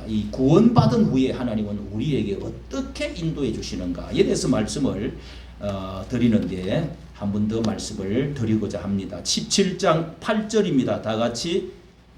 이 구원받은 후에 하나님은 우리에게 어떻게 인도해 주시는가에 대해서 말씀을 드리는데 한 번 더 말씀을 드리고자 합니다. 17장 8절입니다. 다 같이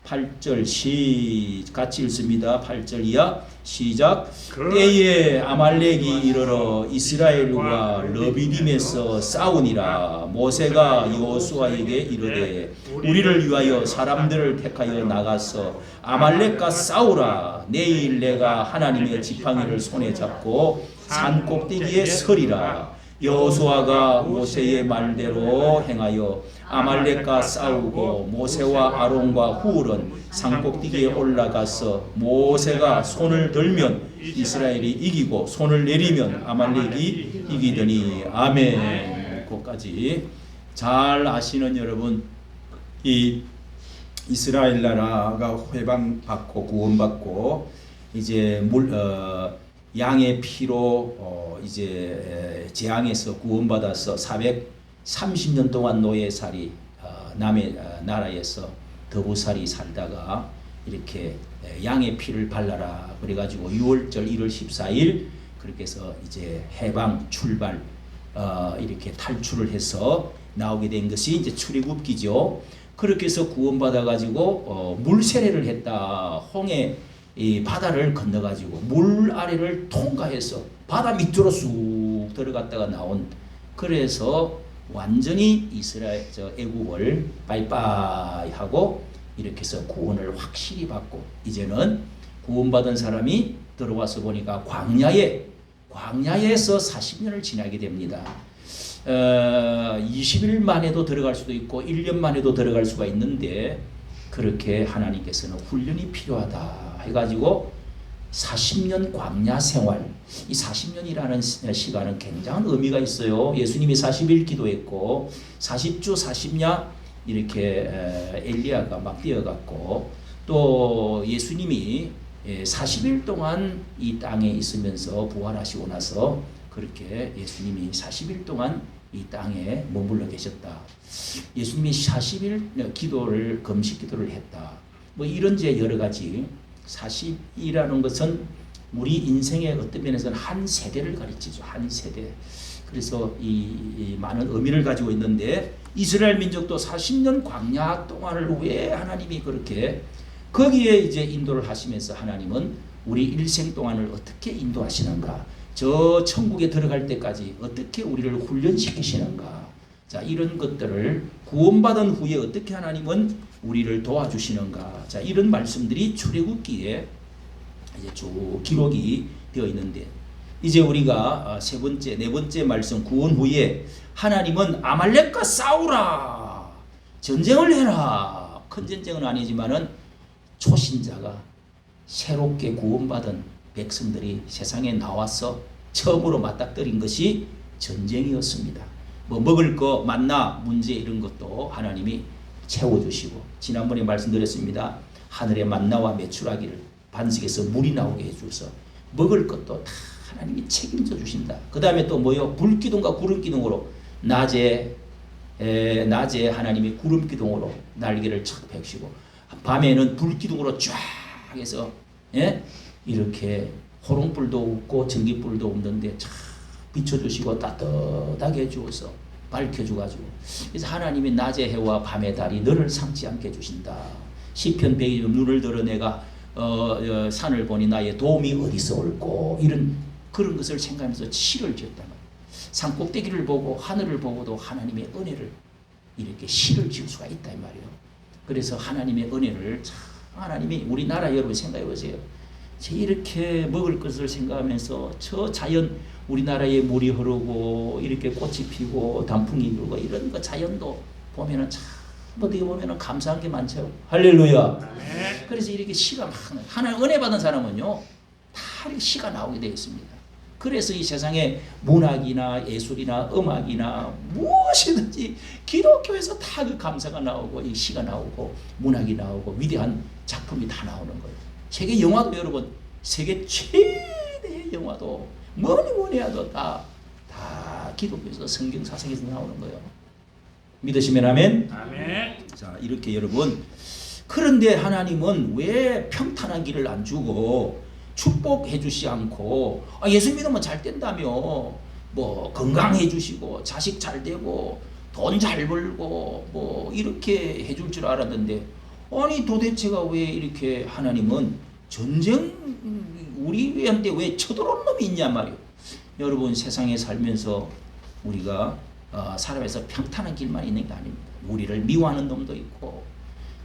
8절 같이 읽습니다. 8절 이하 시작. 때에 아말렉이 이르러 이스라엘과 르비딤에서 싸우니라. 모세가 여호수아에게 이르되 우리를 위하여 사람들을 택하여 나가서 아말렉과 싸우라. 내일 내가 하나님의 지팡이를 손에 잡고 산 꼭대기에 서리라. 여호수아가 모세의 말대로 행하여 아말렉과 싸우고 모세와 아론과 후울은 산꼭대기에 올라가서 모세가 손을 들면 이스라엘이 이기고 손을 내리면 아말렉이 이기더니 아멘. 거기까지 잘 아시는 여러분, 이 이스라엘 나라가 회방받고 구원받고 이제 양의 피로 이제 재앙에서 구원받아서 430년 동안 노예살이 남의 나라에서 더부살이 살다가 이렇게 양의 피를 발라라 그래가지고 6월절 1월 14일 그렇게 해서 이제 해방 출발 이렇게 탈출을 해서 나오게 된 것이 이제 출애굽기죠. 그렇게 해서 구원받아가지고 물세례를 했다. 홍해 이 바다를 건너가지고 물 아래를 통과해서 바다 밑으로 쑥 들어갔다가 나온, 그래서 완전히 이스라엘 애국을 빠이빠이 하고 이렇게 해서 구원을 확실히 받고 이제는 구원받은 사람이 들어와서 보니까 광야에서 40년을 지나게 됩니다. 20일 만에도 들어갈 수도 있고 1년 만에도 들어갈 수가 있는데 그렇게 하나님께서는 훈련이 필요하다 해가지고 40년 광야 생활, 이 40년이라는 시간은 굉장한 의미가 있어요. 예수님이 40일 기도했고 40주 40야 이렇게 엘리야가 막 뛰어갔고 또 예수님이 40일 동안 이 땅에 있으면서 부활하시고 나서 그렇게 예수님이 40일 동안 이 땅에 머물러 계셨다. 예수님이 40일 기도를 금식 기도를 했다. 뭐 이런 제 여러 가지 40이라는 것은 우리 인생의 어떤 면에서는 한 세대를 가르치죠. 한 세대. 그래서 이 많은 의미를 가지고 있는데 이스라엘 민족도 40년 광야 동안을 왜 하나님이 그렇게 거기에 이제 인도를 하시면서 하나님은 우리 일생 동안을 어떻게 인도하시는가, 저 천국에 들어갈 때까지 어떻게 우리를 훈련시키시는가, 자 이런 것들을 구원받은 후에 어떻게 하나님은 우리를 도와주시는가, 자 이런 말씀들이 출애굽기에 이제 쭉 기록이 되어 있는데 이제 우리가 네 번째 말씀 구원 후에 하나님은 아말렉과 싸우라, 전쟁을 해라. 큰 전쟁은 아니지만은 초신자가 새롭게 구원받은 백성들이 세상에 나와서 처음으로 맞닥뜨린 것이 전쟁이었습니다. 뭐 먹을 거 만나 문제 이런 것도 하나님이 채워주시고 지난번에 말씀드렸습니다. 하늘의 만나와 메추라기를 반석에서 물이 나오게 해줘서 먹을 것도 다 하나님이 책임져 주신다. 그 다음에 또 뭐요? 불기둥과 구름기둥으로 낮에 하나님이 구름기둥으로 날개를 착 펴시고 밤에는 불기둥으로 쫙 해서 이렇게 호롱불도 없고 전기불도 없는데 쫙 비춰주시고 따뜻하게 해주어서 밝혀주가지고 그래서 하나님이 낮의 해와 밤의 달이 너를 삼지 않게 해주신다. 시편 100편 눈을 들어 내가 산을 보니 나의 도움이 어디서 올고 이런 그런 것을 생각하면서 시를 지었단 말이에요. 산 꼭대기를 보고 하늘을 보고도 하나님의 은혜를 이렇게 시를 지을 수가 있다 이 말이에요. 그래서 하나님의 은혜를 하나님이 우리나라 여러분 생각해 보세요. 이렇게 먹을 것을 생각하면서 저 자연 우리나라에 물이 흐르고 이렇게 꽃이 피고 단풍이 불고 이런 거 자연도 보면은 참 어떻게 보면은 감사한 게 많죠. 할렐루야. 네. 그래서 이렇게 시가 막 하나님 은혜 받은 사람은요 다 이렇게 시가 나오게 되어 있습니다. 그래서 이 세상에 문학이나 예술이나 음악이나 무엇이든지 기독교에서 다 그 감사가 나오고 이 시가 나오고 문학이 나오고 위대한 작품이 다 나오는 거예요. 세계 영화도 여러분 세계 최대의 영화도 뭐니 해도 다 기독교에서 성경 사상에서 나오는 거예요. 믿으시면 아멘. 아멘. 자 이렇게 여러분 그런데 하나님은 왜 평탄한 길을 안 주고 축복해 주시 않고 예수 믿으면 잘 된다며 뭐 건강해 주시고 자식 잘 되고 돈 잘 벌고 뭐 이렇게 해줄 줄 알았는데 아니 도대체가 왜 이렇게 하나님은 전쟁 우리한테 왜 쳐들어온 놈이 있냐 말이요. 여러분 세상에 살면서 우리가 살아가면서 평탄한 길만 있는 게 아닙니다. 우리를 미워하는 놈도 있고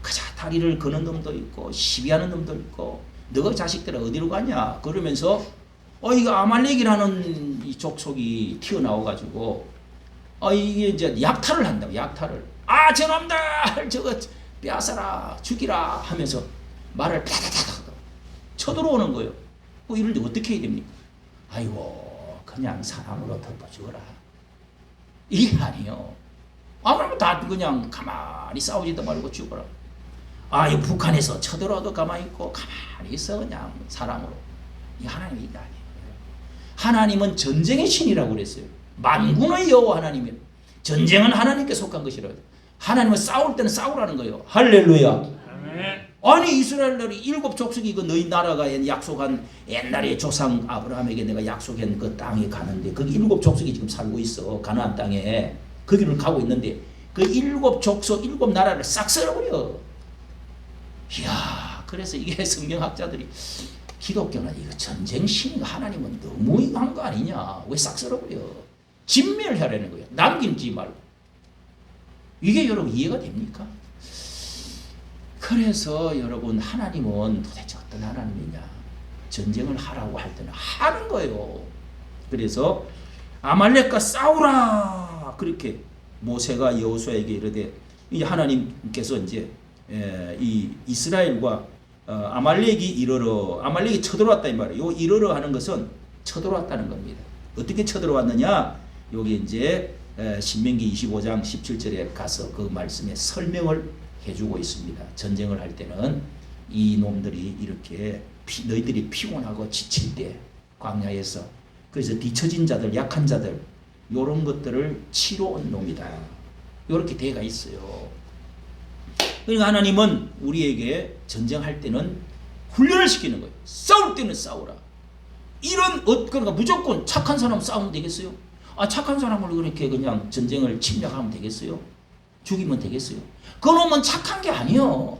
그자 다리를 거는 놈도 있고 시비하는 놈도 있고 너 자식들은 어디로 가냐 그러면서 이거 아말렉이라는 이 족속이 튀어나와가지고 이게 이제 약탈을 한다고. 약탈을 저놈들 저거 빼앗아라 죽이라 하면서 말을 다다다다 쳐들어오는 거예요. 이럴 때 어떻게 해야 됩니까? 아이고 그냥 사람으로 덮어 죽어라 이게 아니에요. 그러면 다 그냥 가만히 싸우지도 말고 죽어라. 이 북한에서 쳐들어도 가만히 있고 가만히 있어 그냥 사람으로. 이 하나님이 이게 아니에요. 하나님은 전쟁의 신이라고 그랬어요. 만군의 여호와 하나님이에요. 전쟁은 하나님께 속한 것이라고. 하나님은 싸울 때는 싸우라는 거예요. 할렐루야. 아니 이스라엘들이 7 족속이 그 너희 나라가 약속한 옛날에 조상 아브라함에게 내가 약속한 그 땅에 가는데 거기 7 족속이 지금 살고 있어. 가나안 땅에 거기를 가고 있는데 그 7 족속 7 나라를 싹 쓸어버려. 이야, 그래서 이게 성경학자들이 기독교는 이거 전쟁 신이가 하나님은 너무 한 거 아니냐? 왜 싹 쓸어버려? 진멸하라는 거예요. 남기지 말고. 이게 여러분 이해가 됩니까? 그래서 여러분 하나님은 도대체 어떤 하나님이냐? 전쟁을 하라고 할 때는 하는 거예요. 그래서 아말렉과 싸우라 그렇게 모세가 여호수아에게 이르되 이제 하나님께서 이제 이 이스라엘과 아말렉이 이르러 아말렉이 쳐들어왔다 이 말이에요. 요 이르러 하는 것은 쳐들어왔다는 겁니다. 어떻게 쳐들어왔느냐? 여기 이제 신명기 25장 17절에 가서 그 말씀에 설명을 해주고 있습니다. 전쟁을 할 때는 이 놈들이 이렇게 너희들이 피곤하고 지칠 때 광야에서 그래서 뒤처진 자들 약한 자들 이런 것들을 치러 온 놈이다. 이렇게 되어가 있어요. 그러니까 하나님은 우리에게 전쟁할 때는 훈련을 시키는 거예요. 싸울 때는 싸우라. 그러니까 무조건 착한 사람 싸우면 되겠어요? 착한 사람을 그렇게 그냥 전쟁을 침략하면 되겠어요? 죽이면 되겠어요? 그놈은 착한 게 아니요.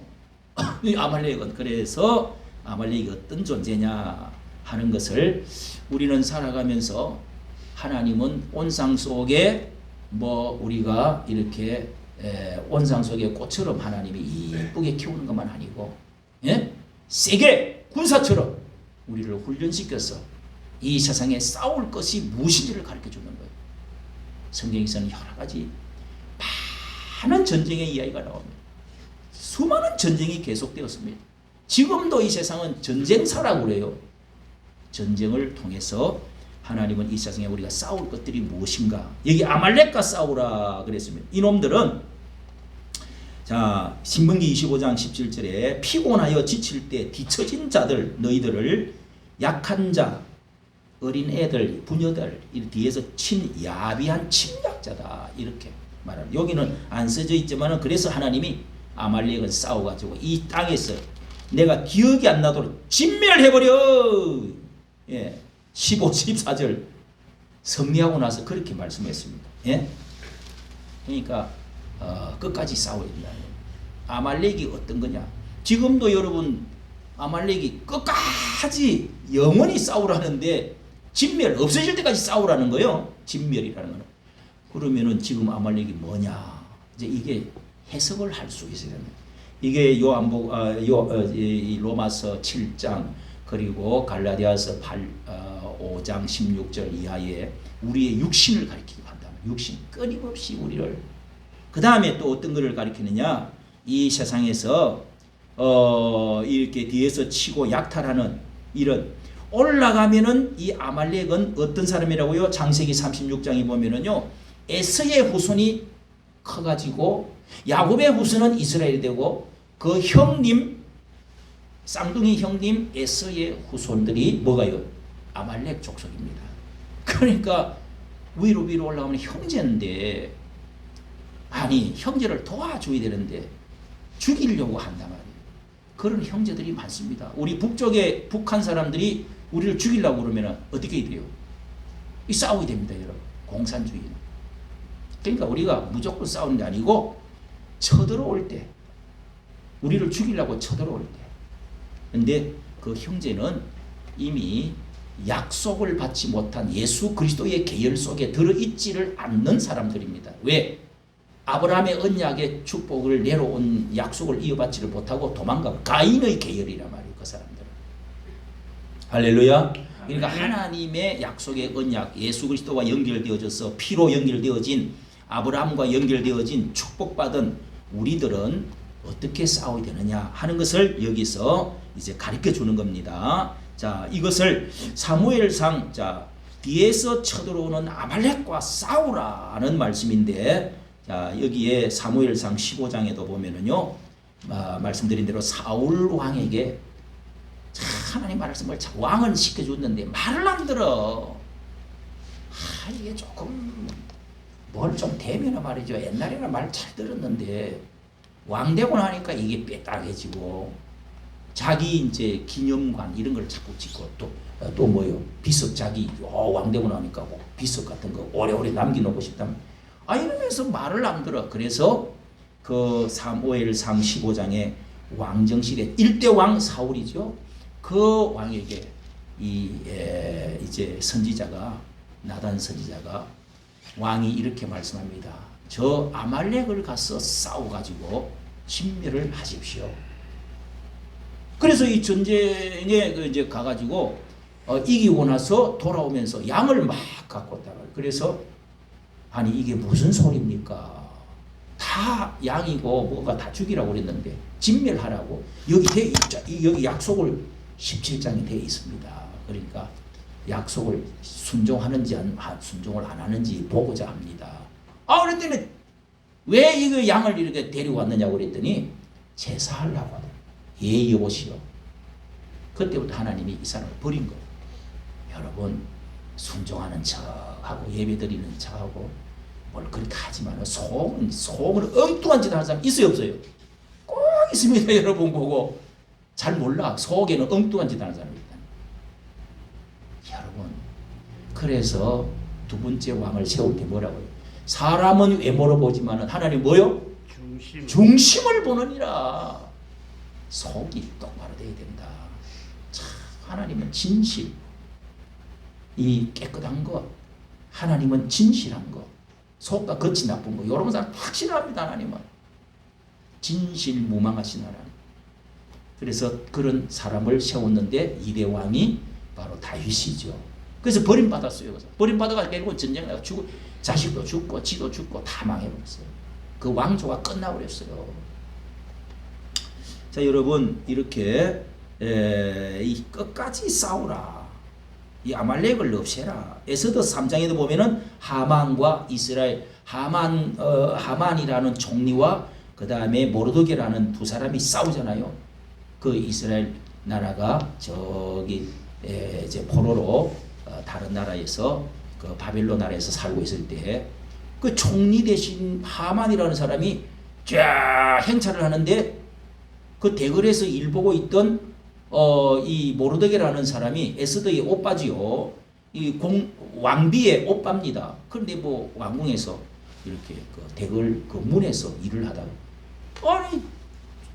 아말렉은 그래서 아말렉이 어떤 존재냐 하는 것을 우리는 살아가면서 하나님은 온상 속에 우리가 이렇게 온상 속의 꽃처럼 하나님이 이쁘게 키우는 것만 아니고 세게 군사처럼 우리를 훈련시켜서 이 세상에 싸울 것이 무엇인지를 가르쳐 주는 거예요. 성경에서는 여러 가지 많은 전쟁의 이야기가 나옵니다. 수많은 전쟁이 계속되었습니다. 지금도 이 세상은 전쟁사라고 그래요. 전쟁을 통해서 하나님은 이 세상에 우리가 싸울 것들이 무엇인가? 여기 아말렉과 싸우라 그랬습니다. 이놈들은 신명기 25장 17절에 피곤하여 지칠 때 뒤처진 자들 너희들을 약한 자 어린 애들 부녀들 뒤에서 야비한 침략자다 이렇게 말합니다. 여기는 안 써져 있지만 그래서 하나님이 아말렉을 싸워가지고 이 땅에서 내가 기억이 안 나도록 진멸해버려. 15, 14절 승리하고 나서 그렇게 말씀했습니다. 그러니까 끝까지 싸워야 된다. 아말렉이 어떤 거냐? 지금도 여러분 아말렉이 끝까지 영원히 싸우라는데 진멸 없어질 때까지 싸우라는 거예요. 진멸이라는 거는. 그러면은 지금 아말렉이 뭐냐? 이제 이게 해석을 할 수 있어야 됩니다. 이게 로마서 7장 그리고 갈라디아서 5장 16절 이하에 우리의 육신을 가리키고 한다. 육신 끊임없이 우리를. 그 다음에 또 어떤 것을 가리키느냐? 이 세상에서 이렇게 뒤에서 치고 약탈하는 이런 올라가면은 이 아말렉은 어떤 사람이라고요? 창세기 36장에 보면은요 에서의 후손이 커가지고 야곱의 후손은 이스라엘이 되고 그 형님 쌍둥이 형님 에서의 후손들이 뭐가요? 아말렉 족속입니다. 그러니까 위로 올라가면 형제인데 아니 형제를 도와줘야 되는데 죽이려고 한단 말이에요. 그런 형제들이 많습니다. 우리 북쪽의 북한 사람들이 우리를 죽이려고 그러면 어떻게 돼요? 이 싸우게 됩니다, 여러분. 공산주의는. 그러니까 우리가 무조건 싸우는 게 아니고 쳐들어올 때, 우리를 죽이려고 쳐들어올 때. 근데 그 형제는 이미 약속을 받지 못한 예수 그리스도의 계열 속에 들어있지를 않는 사람들입니다. 왜? 아브라함의 언약의 축복을 내려온 약속을 이어받지를 못하고 도망가 가인의 계열이란 말이에요. 그 사람들은. 할렐루야. 그러니까 하나님의 약속의 언약, 예수 그리스도와 연결되어져서 피로 연결되어진 아브라함과 연결되어진 축복받은 우리들은 어떻게 싸워야 되느냐 하는 것을 여기서 이제 가르쳐 주는 겁니다. 자, 이것을 사무엘상, 자, 뒤에서 쳐들어오는 아말렉과 싸우라는 말씀인데, 자, 여기에 사무엘상 15장에도 보면은요, 말씀드린 대로 사울 왕에게 하나님 말씀을 왕은 시켜줬는데 말을 안 들어. 이게 조금 뭘 좀 되면 말이죠. 옛날에는 말 잘 들었는데 왕 되고 나니까 이게 빼딱해지고 자기 이제 기념관 이런 걸 자꾸 짓고 또 뭐요? 비석 자기 왕 되고 나니까 뭐 비석 같은 거 오래오래 남겨놓고 싶다면 이러면서 말을 안 들어. 그래서 그 사무엘상 15장에 왕정실에 1대 왕 사울이죠. 그 왕에게 이제 선지자가 나단 선지자가 왕이 이렇게 말씀합니다. 저 아말렉을 가서 싸워가지고 진멸을 하십시오. 그래서 이 전쟁에 이제 가가지고 이기고 나서 돌아오면서 양을 막 갖고 왔다가 그래서 아니 이게 무슨 소리입니까? 다 양이고 뭐가 다 죽이라고 그랬는데 진멸하라고 여기 약속을 17장에 되어 있습니다. 그러니까 약속을 순종하는지 순종을 안 하는지 보고자 합니다. 그랬더니 왜 이거 양을 이렇게 데리고 왔느냐고 그랬더니 제사하려고 하더라. 여보시오. 그때부터 하나님이 이 사람을 버린 거예요. 여러분 순종하는 척하고 예배드리는 척하고 뭘 그렇게 하지만 속으로 엉뚱한 짓 하는 사람 있어요 없어요? 꼭 있습니다. 여러분 보고 잘 몰라. 속에는 엉뚱한 짓 하는 사람이 있다. 여러분 그래서 두 번째 왕을 세울 때 뭐라고요? 사람은 외모로 보지만 하나님 뭐요? 중심을 보느니라. 속이 똑바로 돼야 된다. 참, 하나님은 진실, 이 깨끗한 것, 하나님은 진실한 것, 속과 겉이 나쁜 것, 이런 사람 확실합니다. 하나님은 진실무망하신 하나님. 그래서 그런 사람을 세웠는데 2대 왕이 바로 다윗이죠. 그래서 버림받았어요. 버림받아가 결국 전쟁 나가 죽고 자식도 죽고 지도 죽고 다 망해버렸어요. 그 왕조가 끝나버렸어요. 자, 여러분 이렇게 이 끝까지 싸우라. 이 아말렉을 없애라. 에스더 3장에도 보면은 하만과 이스라엘 하만이라는 총리와 그 다음에 모르드게라는 두 사람이 싸우잖아요. 그 이스라엘 나라가 저기 이제 포로로 다른 나라에서 그 바벨론 나라에서 살고 있을 때 그 총리 대신 하만이라는 사람이 쫙 행차를 하는데 그 대궐에서 일 보고 있던 이 모르드게라는 사람이 에스더의 오빠지요. 이 왕비의 오빠입니다. 그런데 뭐 왕궁에서 이렇게 그 대궐 그 문에서 일을 하다가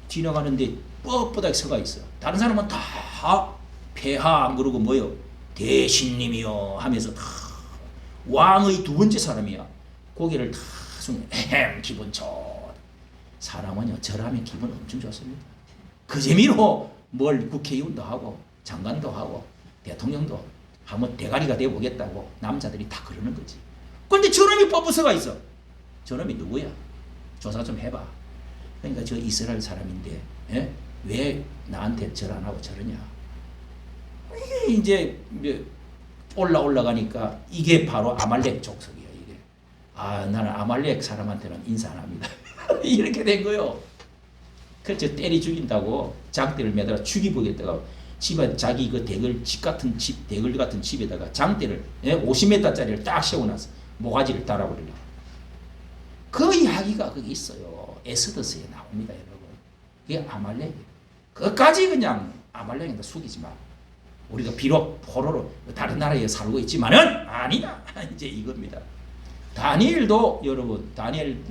지나가는데 뻣뻣하게 서가 있어요. 다른 사람은 다 폐하 그러고 뭐요? 대신님이요 하면서 다 왕의 두 번째 사람이야. 고개를 다 숙여 기분 좋. 사람은요 저라면 기분 엄청 좋습니다. 그 재미로 뭘 국회의원도 하고 장관도 하고 대통령도 한번 대가리가 되어보겠다고 남자들이 다 그러는 거지. 그런데 저놈이 뻣뻣해가 있어. 저놈이 누구야? 조사 좀 해봐. 그러니까 저 이스라엘 사람인데 왜 나한테 절 안 하고 저러냐. 이게 이제 올라가니까 이게 바로 아말렉 족속이야. 이게 나는 아말렉 사람한테는 인사 안 합니다. 이렇게 된 거요. 그래서 때리 죽인다고 장대를 매달아 죽이보겠다가 집에 자기 그 대글 같은 집에다가 장대를 50m짜리를 딱 세워놨어. 모가지를 달아버리려고. 그 이야기가 거기 있어요. 에스더서에 나옵니다, 여러분. 그게 아말렉이에요. 끝까지 그냥 아말렉한테 속이지 마. 우리가 비록 포로로 다른 나라에 살고 있지만은 아니다. 이제 이겁니다. 다니엘도 여러분, 다니엘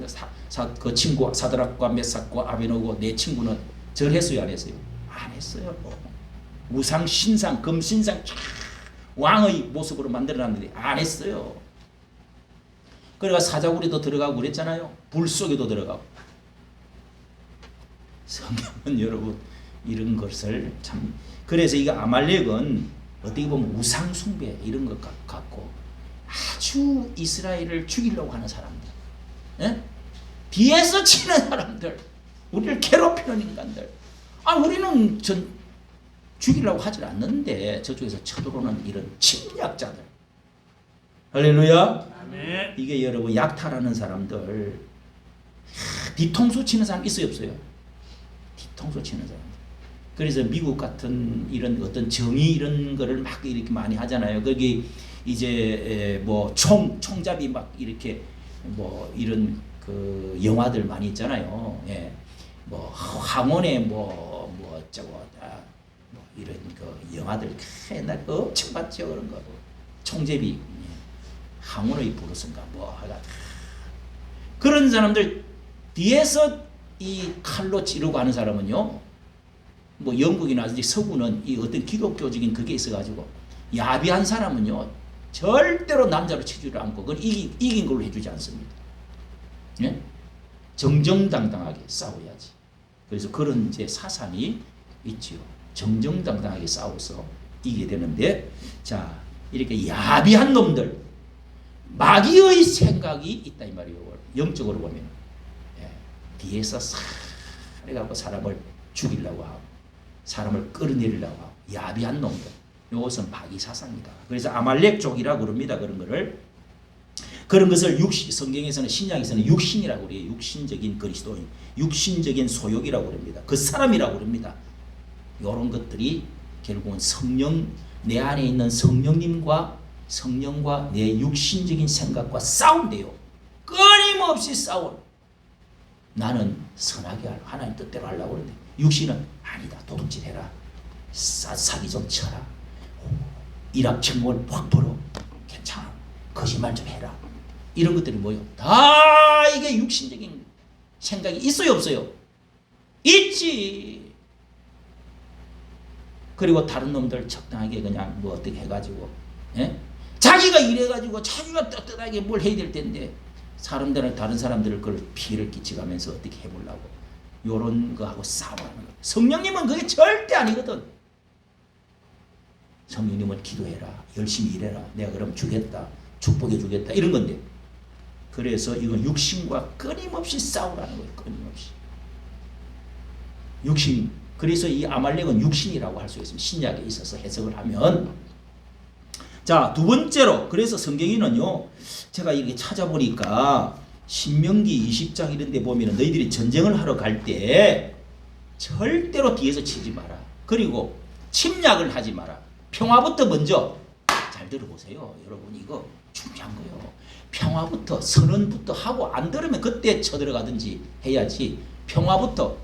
그 친구 사드락과 메삭과 아베노고 내 친구는 절했어요, 안 했어요? 안 했어요. 우상 신상 금신상 왕의 모습으로 만들어놨는데 안 했어요. 그러니까 사자구리도 들어가고 그랬잖아요. 불 속에도 들어가고. 성경은 여러분 이런 것을 참, 그래서 이거 아말렉은 어떻게 보면 우상 숭배 이런 것 같고 아주 이스라엘을 죽이려고 하는 사람들, 예? 뒤에서 치는 사람들, 우리를 괴롭히는 인간들. 우리는 죽이려고 하질 않는데 저쪽에서 쳐들어오는 이런 침략자들. 할렐루야. 아멘. 이게 여러분 약탈하는 사람들, 뒤통수 치는 사람 있어요, 없어요? 뒤통수 치는 사람들. 그래서 미국 같은 이런 어떤 정의 이런 거를 막 이렇게 많이 하잖아요. 거기 이제 뭐 총잡이 막 이렇게 뭐 이런 그 영화들 많이 있잖아요. 예. 뭐 황혼의 뭐 어쩌고 뭐 이런 그 영화들 옛날 엄청 봤죠. 그런 거 총잡이 황혼의 부르스인가 뭐 하여간 그런 사람들 뒤에서 이 칼로 찌르고 하는 사람은요, 뭐 영국이나 서구는 이 어떤 기독교적인 그게 있어가지고 야비한 사람은요 절대로 남자로 치지를 않고 그건 이긴 걸로 해주지 않습니다. 예? 정정당당하게 싸워야지. 그래서 그런 이제 사상이 있지요. 정정당당하게 싸워서 이기게 되는데, 자 이렇게 야비한 놈들, 마귀의 생각이 있다 이 말이에요. 영적으로 보면 뒤에서 싹 해갖고 사람을 죽이려고 하고 사람을 끌어내리려고 하고 야비한 놈들, 이것은 마귀 사상이다. 그래서 아말렉 족이라고 그럽니다. 그런 거를, 그런 것을 성경에서는 신약에서는 육신이라고 그래요. 육신적인 그리스도인, 육신적인 소욕이라고 그럽니다. 그 사람이라고 그럽니다. 이런 것들이 결국은 성령, 내 안에 있는 성령님과 성령과 내 육신적인 생각과 싸운대요. 끊임없이 싸워. 나는 선하게 하려, 하나님 뜻대로 하려고 그러는데 육신은 아니다. 도둑질 해라. 사기 좀 쳐라. 일확천금을 확 벌어. 괜찮아. 거짓말 좀 해라. 이런 것들이 뭐요? 다 이게 육신적인 생각이 있어요, 없어요? 있지. 그리고 다른 놈들 적당하게 그냥 뭐 어떻게 해가지고, 예? 자기가 이래가지고 자기가 떳떳하게 뭘 해야 될 텐데 사람들은 다른 사람들을 그걸 피해를 끼치가면서 어떻게 해보려고 요런 거하고 싸우는 거예요. 성령님은 그게 절대 아니거든. 성령님은 기도해라, 열심히 일해라, 내가 그럼 주겠다, 축복해 주겠다, 이런 건데, 그래서 이건 육신과 끊임없이 싸우라는 거예요. 끊임없이 육신. 그래서 이 아말렉은 육신이라고 할 수 있습니다. 신약에 있어서 해석을 하면. 자, 두 번째로, 그래서 성경에는요, 제가 이렇게 찾아보니까 신명기 20장 이런 데 보면 너희들이 전쟁을 하러 갈 때 절대로 뒤에서 치지 마라. 그리고 침략을 하지 마라. 평화부터 먼저. 잘 들어보세요. 여러분, 이거 중요한 거예요. 평화부터, 선언부터 하고 안 들으면 그때 쳐들어가든지 해야지. 평화부터,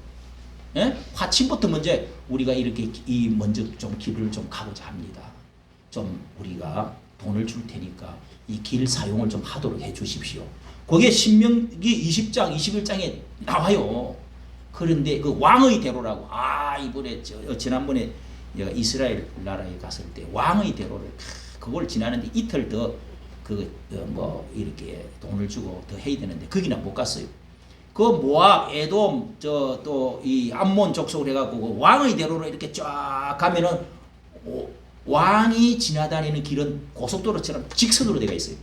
예? 화친부터 먼저 우리가 이렇게 먼저 좀 길을 좀 가고자 합니다. 좀 우리가 돈을 줄 테니까 이 길 사용을 좀 하도록 해 주십시오. 그게 신명기 20장, 21장에 나와요. 그런데 그 왕의 대로라고, 이번에 지난번에 이스라엘 나라에 갔을 때 왕의 대로를 그걸 지나는데 이틀 더 뭐 이렇게 돈을 주고 더 해야 되는데 거기나 못 갔어요. 그 모압, 에돔, 또 이 암몬 족속을 해갖고 그 왕의 대로로 이렇게 쫙 가면은 왕이 지나다니는 길은 고속도로처럼 직선으로 되어 있어요.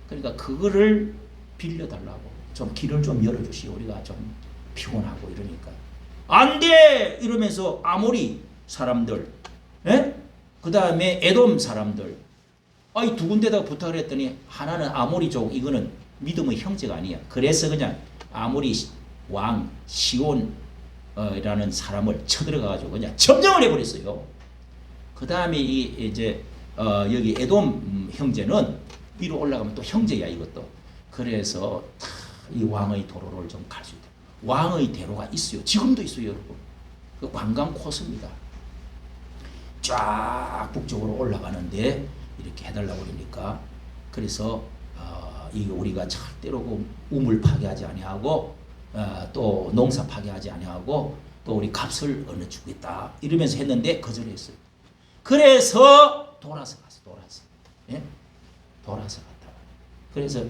그러니까 그거를 빌려달라고, 좀 길을 좀 열어주시오. 우리가 좀 피곤하고 이러니까. 안 돼! 이러면서 아모리 사람들, 예? 그 다음에 에돔 사람들, 이 두 군데다가 부탁을 했더니 하나는 아모리족, 이거는 믿음의 형제가 아니야. 그래서 그냥 아모리 왕 시온이라는 사람을 쳐들어가가지고 그냥 점령을 해버렸어요. 그 다음에 이제 여기 에돔 형제는 위로 올라가면 또 형제야 이것도. 그래서 이 왕의 도로를 좀 갈 수 있다. 왕의 대로가 있어요. 지금도 있어요, 여러분. 그 관광 코스입니다. 쫙 북쪽으로 올라가는데 이렇게 해달라고 그러니까 그래서 이게 우리가 절대로 그 우물 파괴하지 아니하고 또 농사 파괴하지 아니하고 또 우리 값을 얻어 주겠다 이러면서 했는데 거절했어요. 그래서 돌아서 갔어. 예? 돌아서 갔다. 그래서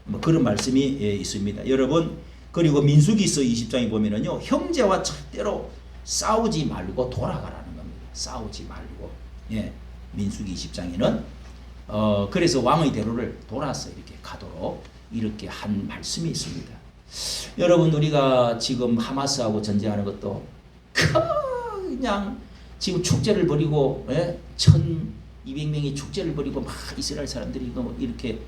뭐 그런 말씀이 있습니다. 여러분 그리고 민수기서 20장에 보면은요 형제와 절대로 싸우지 말고 돌아가라는 겁니다. 싸우지 말고. 예. 민수기 20장에는 그래서 왕의 대로를 돌아서 이렇게 가도록 이렇게 한 말씀이 있습니다. 여러분 우리가 지금 하마스하고 전쟁하는 것도 그냥 지금 축제를 벌이고 1200명이 축제를 벌이고 막 이스라엘 사람들이 이렇게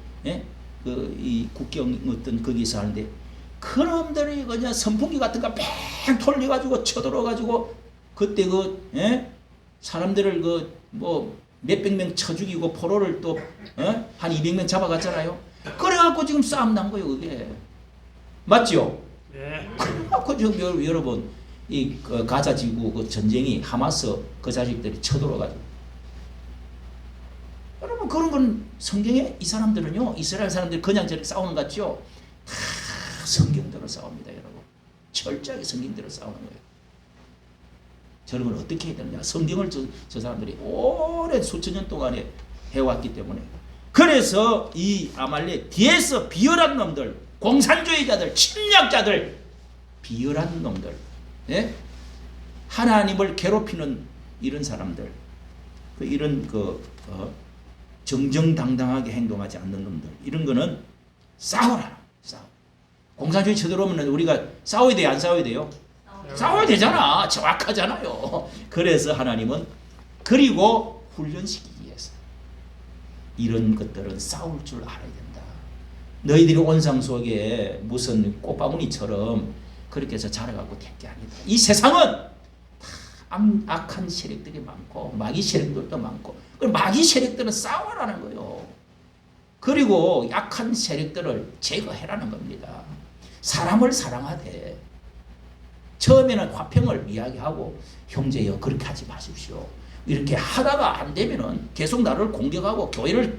이 국경 어떤 거기서 하는데 그놈들이 그냥 선풍기 같은 거 뺑 돌려가지고 쳐들어가지고 그때 사람들을 뭐 몇백 명 쳐 죽이고 포로를 또 한 200명 잡아갔잖아요. 그래갖고 지금 싸움 난 거예요 그게. 맞죠? 네. 그래갖고 지금 여러분 이 가자 지구 그 전쟁이 하마스 그 자식들이 쳐들어가지고 여러분 그런 건 성경에 이 사람들은요 이스라엘 사람들이 그냥 저렇게 싸우는 것 같죠? 다 성경대로 싸웁니다 여러분. 철저하게 성경대로 싸우는 거예요. 저런 걸 어떻게 해야 되느냐. 성경을 저 사람들이 오랜 수천 년 동안에 해왔기 때문에. 그래서 이 아말렉 뒤에서 비열한 놈들, 공산주의자들, 침략자들, 비열한 놈들, 하나님을 괴롭히는 이런 사람들, 이런 정정당당하게 행동하지 않는 놈들, 이런 거는 싸워라. 싸워. 공산주의 쳐들어오면 우리가 싸워야 돼요, 안 싸워야 돼요? 싸워야 되잖아. 정확하잖아요. 그래서 하나님은 그리고 훈련시키기 위해서 이런 것들은 싸울 줄 알아야 된다. 너희들이 온상 속에 무슨 꽃바구니처럼 그렇게 해서 자라가고 될 게 아니다. 이 세상은 다 악한 세력들이 많고 마귀 세력들도 많고 마귀 세력들은 싸워라는 거예요. 그리고 약한 세력들을 제거해라는 겁니다. 사람을 사랑하되 처음에는 화평을 이야기하고 형제여 그렇게 하지 마십시오. 이렇게 하다가 안 되면은 계속 나를 공격하고 교회를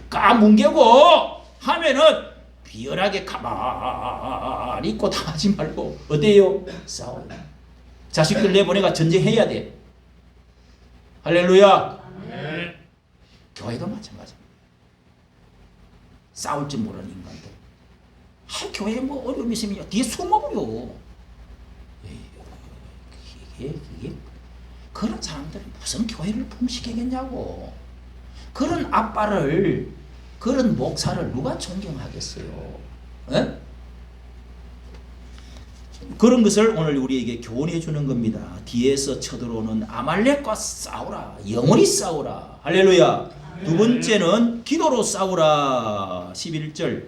까뭉개고 하면은 비열하게 가만히 있고 당하지 말고 어때요? 싸워요. 자식들 내보내가 전쟁해야 돼. 할렐루야. 네. 교회도 마찬가지입니다. 싸울 줄 모르는 인간들. 교회에 뭐 어려움이 있으면 뒤에 숨어버려. 이게 그런 사람들이 무슨 교회를 품시키겠냐고. 그런 아빠를 그런 목사를 누가 존경하겠어요? 에? 그런 것을 오늘 우리에게 교훈해 주는 겁니다. 뒤에서 쳐들어오는 아말렉과 싸우라. 영원히 싸우라. 할렐루야. 두 번째는 기도로 싸우라. 11절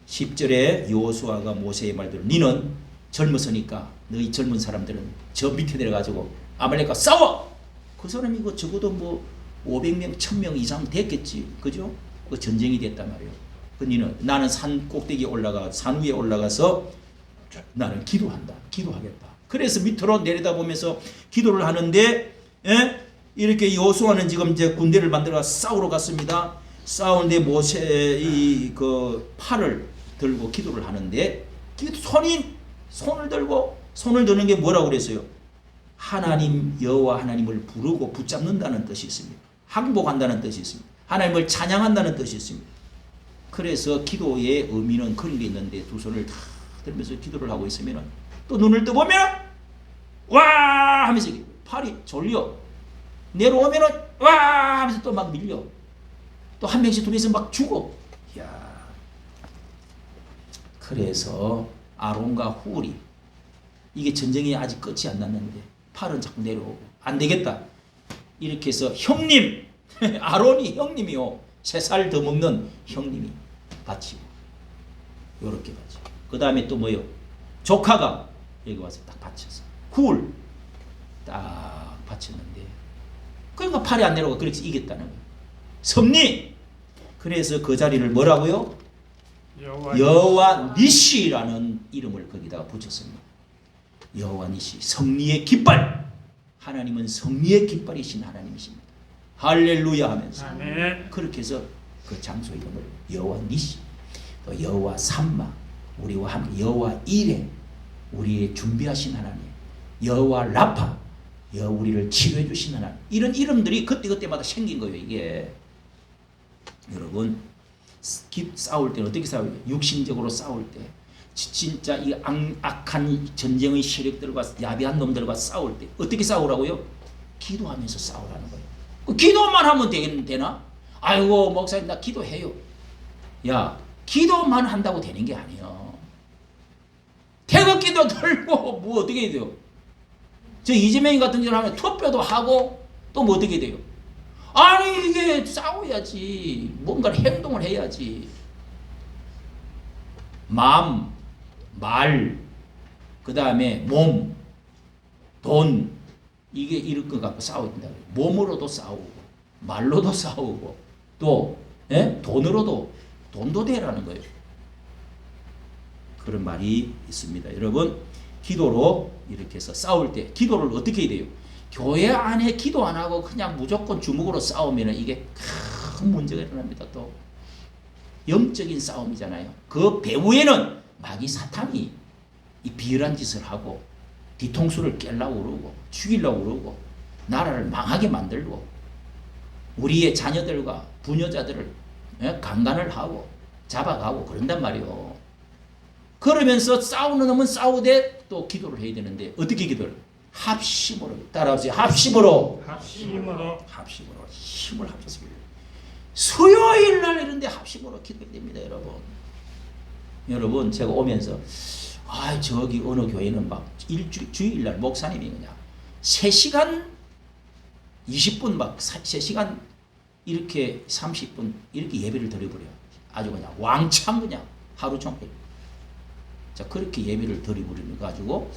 10절에 여호수아가 모세의 말대로 니는 젊었으니까 너희 젊은 사람들은 저 밑에 내려가지고 아말렉과 싸워. 그 사람이 그 적어도 뭐 500명, 1000명 이상 됐겠지. 그죠? 그 전쟁이 됐단 말이에요. 그 니는 나는 산 꼭대기에 산 위에 올라가서 나는 기도하겠다. 그래서 밑으로 내려다보면서 기도를 하는데 이렇게 여호수아는 지금 이제 군대를 만들어 싸우러 갔습니다. 싸우는데 모세의 그 팔을 들고 기도를 하는데 손을 드는 게 뭐라고 그랬어요? 하나님 여호와 하나님을 부르고 붙잡는다는 뜻이 있습니다. 항복한다는 뜻이 있습니다. 하나님을 찬양한다는 뜻이 있습니다. 그래서 기도의 의미는 그런 게 있는데 두 손을 다 들면서 기도를 하고 있으면 또 눈을 떠보면 와 하면서 팔이 졸려 내려오면 와 하면서 또 막 밀려 또 한 명씩 두 명씩 막 죽어. 이야. 그래서 아론과 훌이 이게 전쟁이 아직 끝이 안 났는데 팔은 자꾸 내려오고 안 되겠다. 이렇게 해서 형님 아론이 형님이요 3살 더 먹는 형님이 바치고 요렇게 바치고 그 다음에 또 뭐요? 조카가 여기 와서 딱 바쳐서 훌 딱 바쳤는데 그러니까 팔이 안 내려오고 그렇게 이겼다는 거예요. 섭리. 그래서 그 자리를 뭐라고요? 여호와 니시라는 이름을 거기다가 붙였습니다. 여호와 니시 승리의 깃발. 하나님은 승리의 깃발이신 하나님이십니다. 할렐루야 하면서 아멘. 그렇게 해서 그 장소 이름을 여호와 니시, 또 여호와 삼마, 우리와 함께 여호와 이레, 우리의 준비하신 하나님, 여호와 라파, 우리를 치료해 주신 하나님, 이런 이름들이 그때그때마다 생긴 거예요. 이게 여러분 싸울 때는 어떻게 싸워요? 육신적으로 싸울 때 진짜 이 악한 전쟁의 세력들과 야비한 놈들과 싸울 때 어떻게 싸우라고요? 기도하면서 싸우라는 거예요. 기도만 하면 되나? 아이고 목사님 나 기도해요. 야, 기도만 한다고 되는 게 아니에요. 태극기도 들고 뭐 어떻게 해야 돼요? 저 이재명이 같은 경우는 하면 투표도 하고 또 뭐 어떻게 돼요? 아니 이게 싸워야지. 뭔가 행동을 해야지. 마음, 말, 그 다음에 몸, 돈, 이게 이럴 것 갖고 싸워야 된다. 몸으로도 싸우고 말로도 싸우고 또 돈도 되라는 거예요. 그런 말이 있습니다. 여러분 기도로 이렇게 해서 싸울 때 기도를 어떻게 해야 돼요? 교회 안에 기도 안 하고 그냥 무조건 주먹으로 싸우면 이게 큰 문제가 일어납니다. 또 영적인 싸움이잖아요. 그 배후에는 마귀 사탄이 이 비열한 짓을 하고 뒤통수를 깨려고 그러고 죽이려고 그러고 나라를 망하게 만들고 우리의 자녀들과 부녀자들을 강간을 하고 잡아가고 그런단 말이요. 그러면서 싸우는 놈은 싸우되 또 기도를 해야 되는데 어떻게 기도를? 합심으로. 따라하세요. 합심으로 힘을 합쳐서 수요일 날 이런데 합심으로 기도해야 됩니다. 여러분 제가 오면서 저기 어느 교회는 막 주일날 목사님이 그냥 3시간 20분 막 3시간 이렇게 30분 이렇게 예배를 드려버려요. 아주 그냥 왕창 그냥 하루 종일. 자 그렇게 예배를 드려버리는 가지고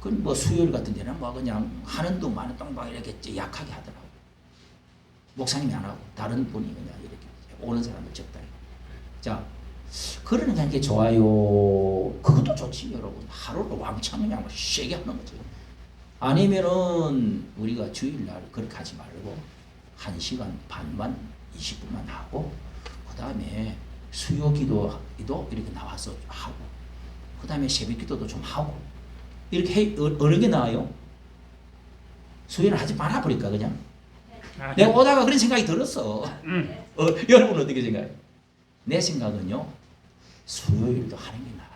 그 뭐 수요일 같은 데는 뭐 그냥 하는 동 마는 동 막 이렇게 약하게 하더라고. 목사님이 안 하고 다른 분이 그냥 이렇게 오는 사람들 적당히. 자 그러니까 이게 좋아요. 그것도 좋지 여러분. 하루를 왕창 그냥 세게 하는 거죠. 아니면은 우리가 주일날 그렇게 하지 말고 1시간 반만 20분만 하고 그 다음에 수요 기도도 이렇게 나와서 하고 그 다음에 새벽 기도도 좀 하고 이렇게 어느 게 나아요? 수요를 하지 말아버릴까 그냥? 내가 오다가 그런 생각이 들었어. 여러분 어떻게 생각해요? 내 생각은요 수요일도 하는 게 나아요.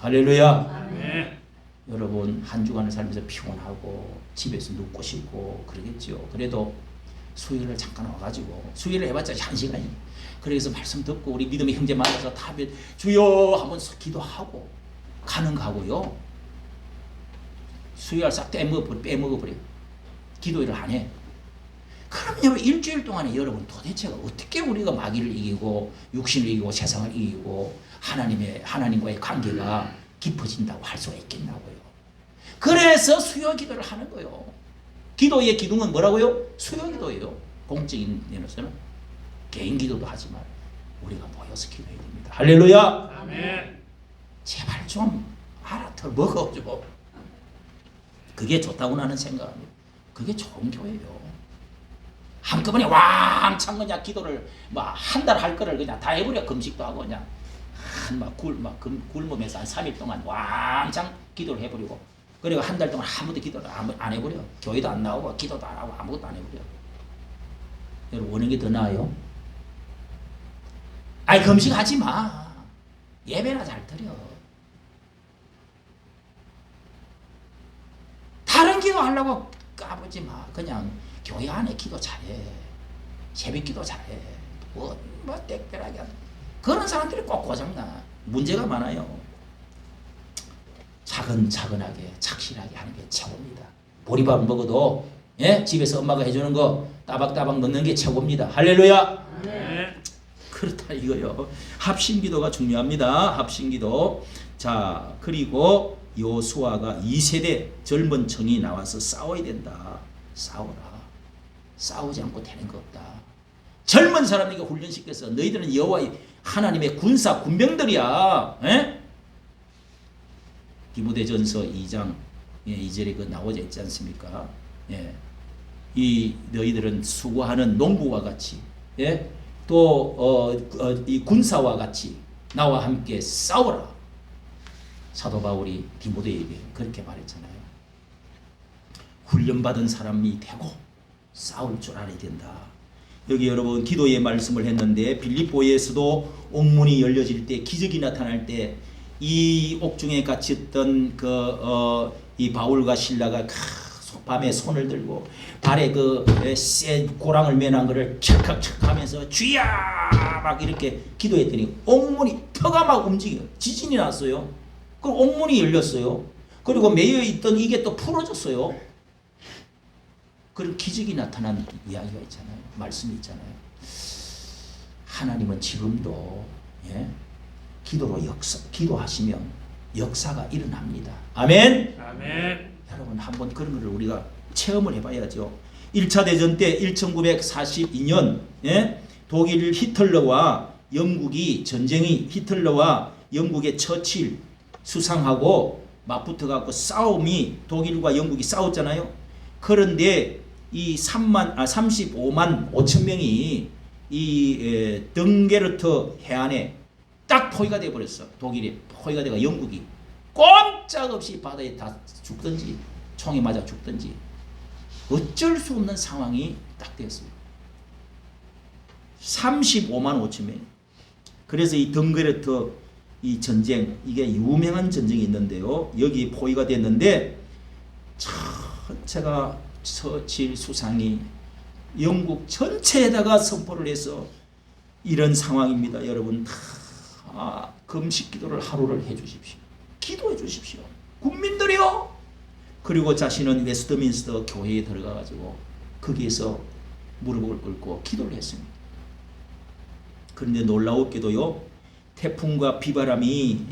할렐루야. 네. 여러분 한 주간을 살면서 피곤하고 집에서 눕고 싶고 그러겠죠. 그래도 수요일을 잠깐 와가지고 수요일을 해봤자 1시간이. 그래서 말씀 듣고 우리 믿음의 형제 만나서 다면 주여 하면서 기도하고 가는 거고요. 수요일 싹 빼먹어버려. 기도를 안 해. 그러면 여러분 일주일 동안에 여러분 도대체가 어떻게 우리가 마귀를 이기고 육신을 이기고 세상을 이기고 하나님과의 관계가 깊어진다고 할 수가 있겠냐고요. 그래서 수요 기도를 하는 거예요. 기도의 기둥은 뭐라고요? 수요 기도예요. 공적인 면에서는 개인 기도도 하지만 우리가 모여서 기도해야 됩니다. 할렐루야. 아멘. 제발 좀 알아들 먹어줘. 그게 좋다고 나는 생각합니다. 그게 좋은 교회예요. 한꺼번에 왕창 그냥 기도를 막 한 달 할 거를 그냥 다 해버려. 금식도 하고 그냥 굶으면서 한 3일 동안 왕창 기도를 해버리고 그리고 한 달 동안 아무도 기도를 안 해버려. 교회도 안 나오고 기도도 안 하고 아무것도 안 해버려. 여러분 어느 게 더 나아요? 금식하지 마. 예배나 잘 드려. 다른 기도 하려고 까부지 마. 그냥 교회 안에 기도 잘해. 새벽 기도 잘해. 뭐 땡땡하게 그런 사람들이 꼭 고장나. 문제가 많아요. 차근차근하게 착실하게 하는 게 최고입니다. 보리밥 먹어도 집에서 엄마가 해주는 거 따박따박 넣는 게 최고입니다. 할렐루야. 네. 그렇다 이거요. 합심기도가 중요합니다. 합심기도. 자 그리고 요수아가 2세대 젊은 청이 나와서 싸워야 된다. 싸워라. 싸우지 않고 되는 거 없다. 젊은 사람에게 훈련시켜서 너희들은 여호와의 하나님의 군병들이야. 디모데전서 2장 예, 2절에 그 나오지 있지 않습니까? 예. 이 너희들은 수고하는 농부와 같이, 예? 또 이 군사와 같이 나와 함께 싸우라. 사도 바울이 디모데에게 그렇게 말했잖아요. 훈련받은 사람이 되고 싸울 줄 알아야 된다. 여기 여러분 기도의 말씀을 했는데 빌립보에서도 옥문이 열려질 때 기적이 나타날 때 이 옥중에 갇혔던 이 바울과 실라가 밤에 손을 들고 발에 센 고랑을 매난 거를 척척척 하면서 주야 막 이렇게 기도했더니 옥문이 터가 막 움직여 지진이 났어요. 그 옥문이 열렸어요. 그리고 매여 있던 이게 또 풀어졌어요. 그런 기적이 나타난 이야기가 있잖아요. 말씀이 있잖아요. 하나님은 지금도 기도로 기도하시면 역사가 일어납니다. 아멘. 아멘. 여러분 한번 그런 것을 우리가 체험을 해봐야죠. 1차 대전 때 1942년 독일 히틀러와 영국이 전쟁이 히틀러와 영국의 처칠 수상하고 맞붙어갖고 싸움이 독일과 영국이 싸웠잖아요. 그런데 이 35만 5천 명이 이 덩게르트 해안에 딱 포위가 되어버렸어. 독일이 포위가 돼가 영국이 꼼짝없이 바다에 다 죽든지 총에 맞아 죽든지 어쩔 수 없는 상황이 딱 되었습니다. 35만 5천 명. 그래서 이 덩게르트 이 전쟁 이게 유명한 전쟁이 있는데요. 여기 포위가 됐는데 전체가 처칠 수상이 영국 전체에다가 선포를 해서 이런 상황입니다. 여러분 금식 기도를 하루를 해주십시오. 기도해 주십시오. 국민들이요. 그리고 자신은 웨스트민스터 교회에 들어가 가지고 거기에서 무릎을 꿇고 기도를 했습니다. 그런데 놀라웠게도요. 태풍과 비바람이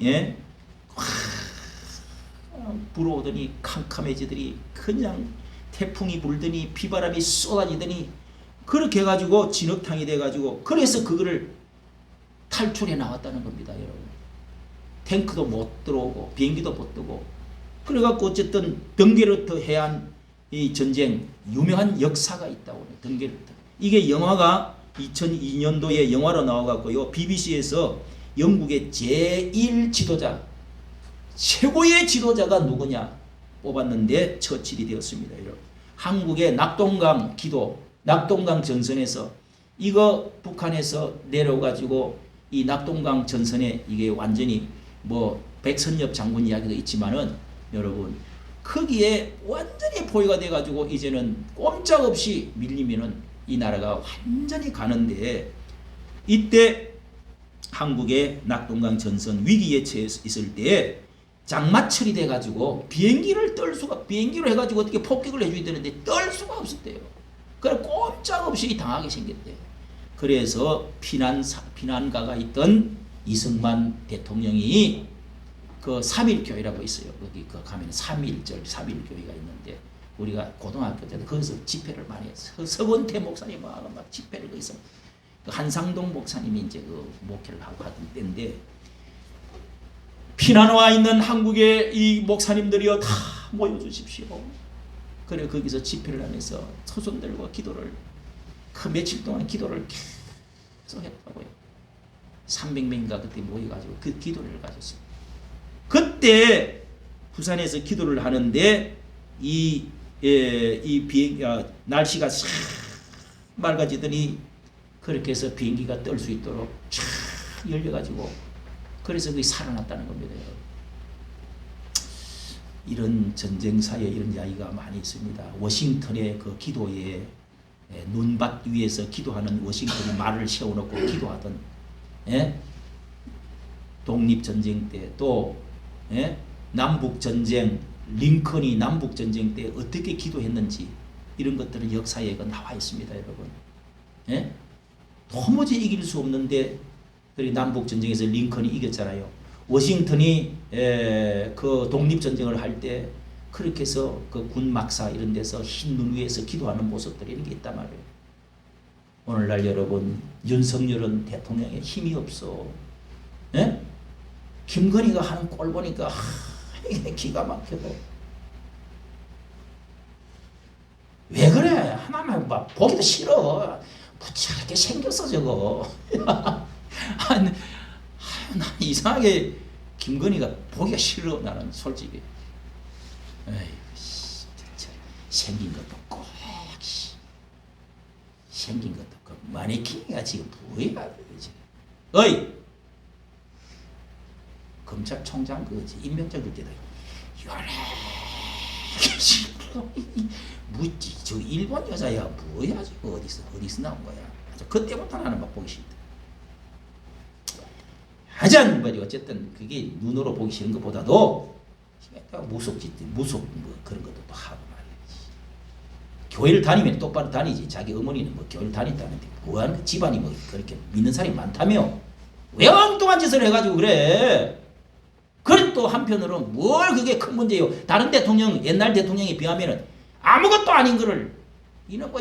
불어오더니 캄캄해지더니 그냥 태풍이 불더니 비바람이 쏟아지더니 그렇게 해가지고 진흙탕이 돼가지고 그래서 그거를 탈출해 나왔다는 겁니다. 여러분. 탱크도 못 들어오고 비행기도 못 뜨고 그래갖고 어쨌든 덩게르트 해안 이 전쟁 유명한 역사가 있다고 해요. 덩게르트. 이게 영화가 2002년도에 영화로 나와갖고요. BBC에서 영국의 제1 지도자 최고의 지도자가 누구냐 뽑았는데 처칠이 되었습니다. 여러분. 한국의 낙동강 기도 낙동강 전선에서 이거 북한에서 내려가지고 이 낙동강 전선에 이게 완전히 뭐 백선엽 장군 이야기도 있지만은 여러분 거기에 완전히 포위가 돼가지고 이제는 꼼짝없이 밀리면은 이 나라가 완전히 가는데 이때 한국의 낙동강 전선 위기에 처해 있을 때 장마철이 돼가지고 비행기로 해가지고 어떻게 폭격을 해줘야 되는데 떨 수가 없었대요. 그래 꼼짝없이 당하게 생겼대요. 그래서 피난가가 있던 이승만 대통령이 그 3.1교회라고 있어요. 거기 가면 3.1교회가 있는데 우리가 고등학교 때 거기서 집회를 많이 했어요. 서건태 목사님하고 막 집회를 거기서 한상동 목사님이 이제 그 목회를 하고 하던 때인데 피난 와 있는 한국의 이 목사님들이여 다 모여주십시오. 그래 거기서 집회를 하면서 손 들고 기도를 그 며칠 동안 기도를 계속 했다고요. 300명인가 그때 모여가지고 그 기도를 가졌어요. 그때 부산에서 기도를 하는데 날씨가 싹 맑아지더니 그렇게 해서 비행기가 뜰 수 있도록 쫙 열려가지고 그래서 그게 살아났다는 겁니다. 이런 전쟁사에 이런 이야기가 많이 있습니다. 워싱턴의 그 기도에 눈밭 위에서 기도하는 워싱턴이 말을 세워놓고 기도하던 독립전쟁 때 또 남북전쟁 링컨이 남북전쟁 때 어떻게 기도했는지 이런 것들은 역사에 나와 있습니다. 여러분. 도무지 이길 수 없는데 남북전쟁에서 링컨이 이겼잖아요. 워싱턴이 그 독립전쟁을 할 때 그렇게 해서 그 군 막사 이런 데서 흰 눈 위에서 기도하는 모습들이 이런 게 있단 말이에요. 오늘날 여러분 윤석열은 대통령에 힘이 없어. 김건희가 하는 꼴 보니까 이게 기가 막혀도 하나만 막 보기도 싫어. 부처렇게 생겼어 저거. 나 이상하게 김건희가 보기가 싫어 나는 솔직히. 에이, 생긴 것도 꼭 생긴 것도 그 마네킹이가 지금 뭐야 지금. 어이 검찰총장 그 임명적일 때도 요래 묻지 저 일본 여자야 뭐야 지금 어디서 나온 거야. 그때부터 나는 막 보기 싫다. 하여튼 뭐 어쨌든 그게 눈으로 보기 싫은 것보다도 무속 뭐 그런 것도 또 하고 말이지. 교회를 다니면 똑바로 다니지. 자기 어머니는 뭐 교회를 다닌다는데 뭐하는 집안이 뭐 그렇게 믿는 사람이 많다며 왜 엉뚱한 짓을 해가지고 그래. 그런 또 한편으로 뭘 그게 큰 문제예요. 다른 대통령 옛날 대통령에 비하면은 아무것도 아닌 거를 이런 거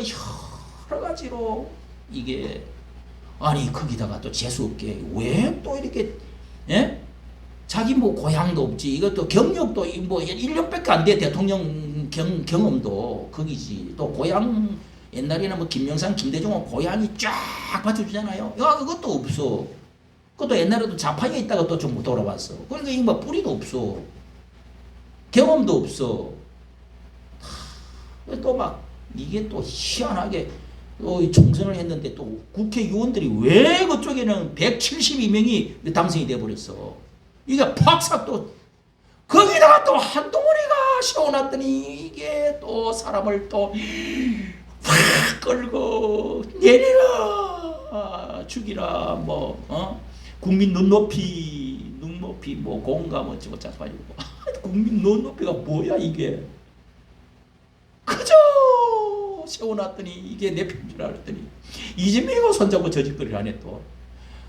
여러 가지로 이게 아니 거기다가 또 재수없게 왜 또 이렇게 예? 자기 뭐 고향도 없지. 이것도 경력도 뭐 1년밖에 안 돼. 대통령 경험도 거기지. 또 고향 옛날에는 뭐 김영삼, 김대중은 고향이 쫙 받쳐주잖아요. 야 그것도 없어. 그것도 옛날에도 자파에 있다가 또 좀 돌아왔어. 그러니까 이거 뭐 뿌리도 없어. 경험도 없어. 또 막 이게 또 희한하게 또 총선을 했는데 또 국회의원들이 왜 그쪽에는 172명이 당선이 돼버렸어. 이게 팍싹 또 거기다가 또 한동훈이가 세워놨더니 이게 또 사람을 또 확 끌고 내리라 죽이라 뭐 국민 눈높이 뭐 공감 어쩌고 자꾸 국민 눈높이가 뭐야 이게. 그저 세워놨더니 이게 내 편인 줄 알았더니 이재명이가 손잡고 저 짓거리를 하네 또.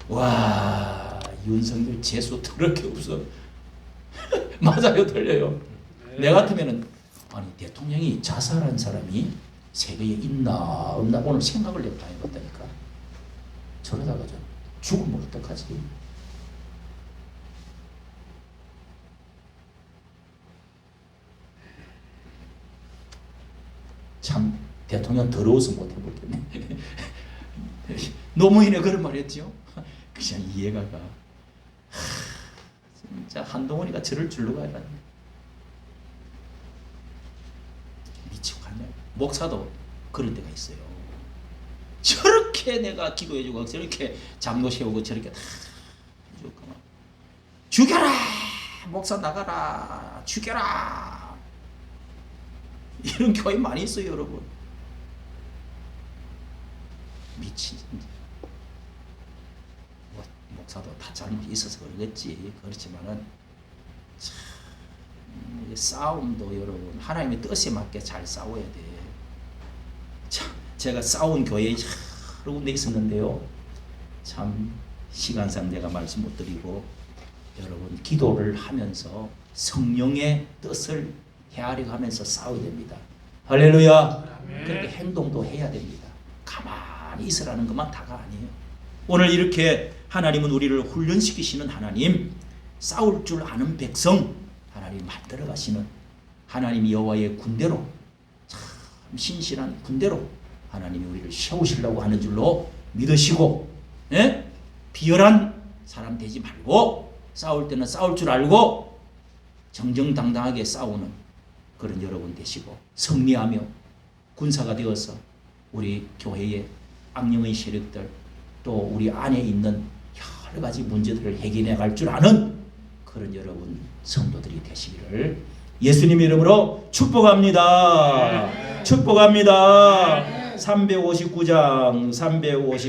와 윤석열 재수 더럽게 없어. 맞아요 틀려요. 네. 내 같으면은 아니 대통령이 자살한 사람이 세계에 있나 없나 오늘 생각을 내고 다녀봤다니까. 저러다가 저 죽으면 어떡하지. 참 대통령 더러워서 못 해보겠네. 노무현이 그런 말 했죠. 그냥 이해가 가. 진짜 한동훈이가 저럴 줄로 가야 미치고 갔네. 목사도 그런 데가 있어요. 저렇게 내가 기도해주고 저렇게 장로 세우고 저렇게 다 해주고 죽여라 목사 나가라 죽여라 이런 교회 많이 있어요 여러분. 미친 목사도 다 잘못 있어서 그러겠지. 그렇지만은 참 싸움도 여러분 하나님의 뜻에 맞게 잘 싸워야 돼. 참 제가 싸운 교회에 여러 군데 있었는데요. 참 시간상 내가 말씀 못 드리고 여러분 기도를 하면서 성령의 뜻을 헤아려 가면서 싸워야 됩니다. 할렐루야. 그렇게 행동도 해야 됩니다. 가만히 있으라는 것만 다가 아니에요. 오늘 이렇게 하나님은 우리를 훈련시키시는 하나님, 싸울 줄 아는 백성 하나님 만들어 가시는 하나님 여호와의 군대로 참 신실한 군대로 하나님이 우리를 세우시려고 하는 줄로 믿으시고 비열한 사람 되지 말고 싸울 때는 싸울 줄 알고 정정당당하게 싸우는 그런 여러분 되시고 승리하며 군사가 되어서 우리 교회의 악령의 세력들 또 우리 안에 있는 여러 가지 문제들을 해결해 갈 줄 아는 그런 여러분 성도들이 되시기를 예수님 이름으로 축복합니다. 축복합니다. 359장 350